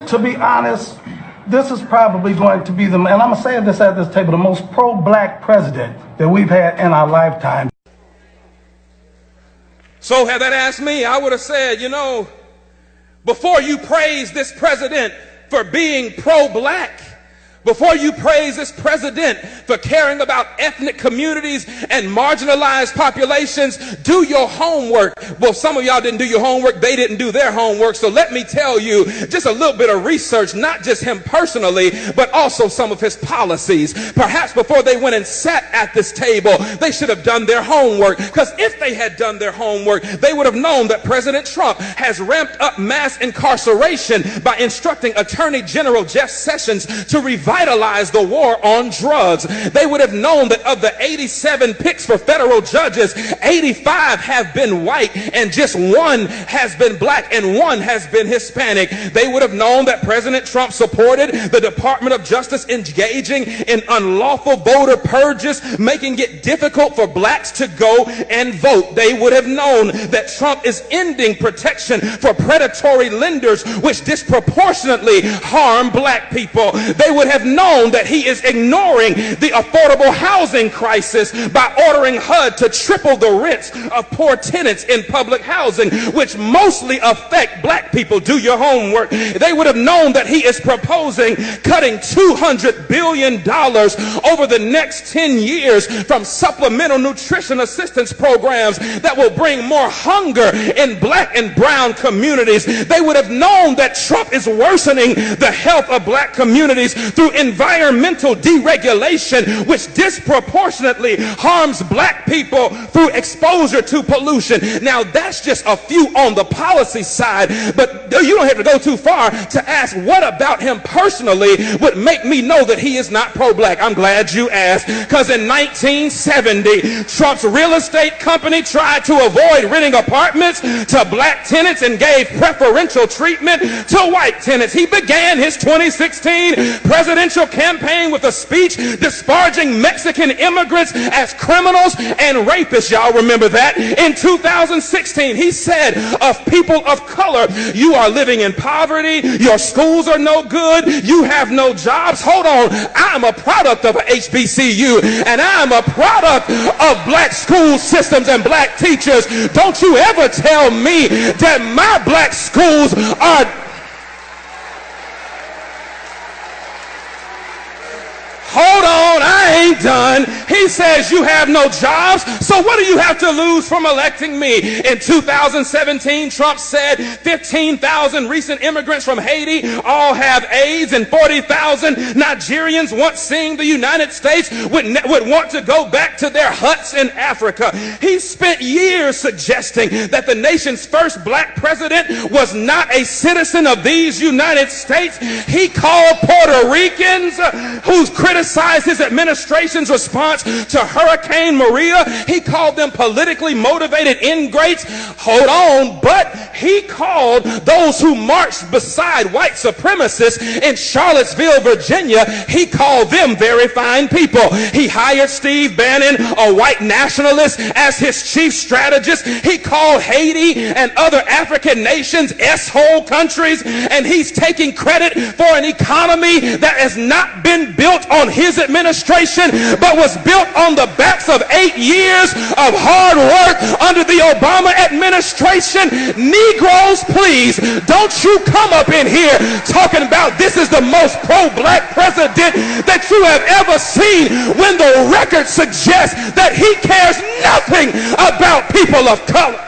To be honest, this is probably going to be and I'm going to say this at this table, the most pro-black president that we've had in our lifetime. So had that asked me, I would have said, before you praise this president for being pro-black, before you praise this president for caring about ethnic communities and marginalized populations, do your homework. Well, some of y'all didn't do your homework. They didn't do their homework. So let me tell you just a little bit of research, not just him personally, but also some of his policies. Perhaps before they went and sat at this table, they should have done their homework. Because if they had done their homework, they would have known that President Trump has ramped up mass incarceration by instructing Attorney General Jeff Sessions to revitalize the war on drugs. They would have known that of the 87 picks for federal judges, 85 have been white and just one has been black and one has been Hispanic. They would have known that President Trump supported the Department of Justice engaging in unlawful voter purges, making it difficult for blacks to go and vote. They would have known that Trump is ending protection for predatory lenders, which disproportionately harm black people. They would have known that he is ignoring the affordable housing crisis by ordering HUD to triple the rents of poor tenants in public housing, which mostly affect black people. Do your homework. They would have known that he is proposing cutting $200 billion over the next 10 years from supplemental nutrition assistance programs that will bring more hunger in black and brown communities. They would have known that Trump is worsening the health of black communities through environmental deregulation, which disproportionately harms black people through exposure to pollution. Now, that's just a few on the policy side, but you don't have to go too far to ask what about him personally would make me know that he is not pro-black. I'm glad you asked, because in 1970, Trump's real estate company tried to avoid renting apartments to black tenants and gave preferential treatment to white tenants. He began his 2016 presidential campaign with a speech disparaging Mexican immigrants as criminals and rapists. Y'all remember that? In 2016, he said of people of color, you are living in poverty, your schools are no good, you have no jobs. Hold on, I'm a product of a HBCU and I'm a product of black school systems and black teachers. Don't you ever tell me that my black schools are... Hold on, I ain't done. He says you have no jobs, so what do you have to lose from electing me? In 2017, Trump said 15,000 recent immigrants from Haiti all have AIDS, and 40,000 Nigerians once seeing the United States would want to go back to their huts in Africa. He spent years suggesting that the nation's first black president was not a citizen of these United States. He called Puerto Ricans who's criticized his administration's response to Hurricane Maria. He called them politically motivated ingrates. Hold on, but he called those who marched beside white supremacists in Charlottesville, Virginia, he called them very fine people. He hired Steve Bannon, a white nationalist, as his chief strategist. He called Haiti and other African nations S-hole countries, and he's taking credit for an economy that has not been built on his administration, but was built on the backs of 8 years of hard work under the Obama administration. Negroes, please, don't you come up in here talking about this is the most pro-black president that you have ever seen when the record suggests that he cares nothing about people of color.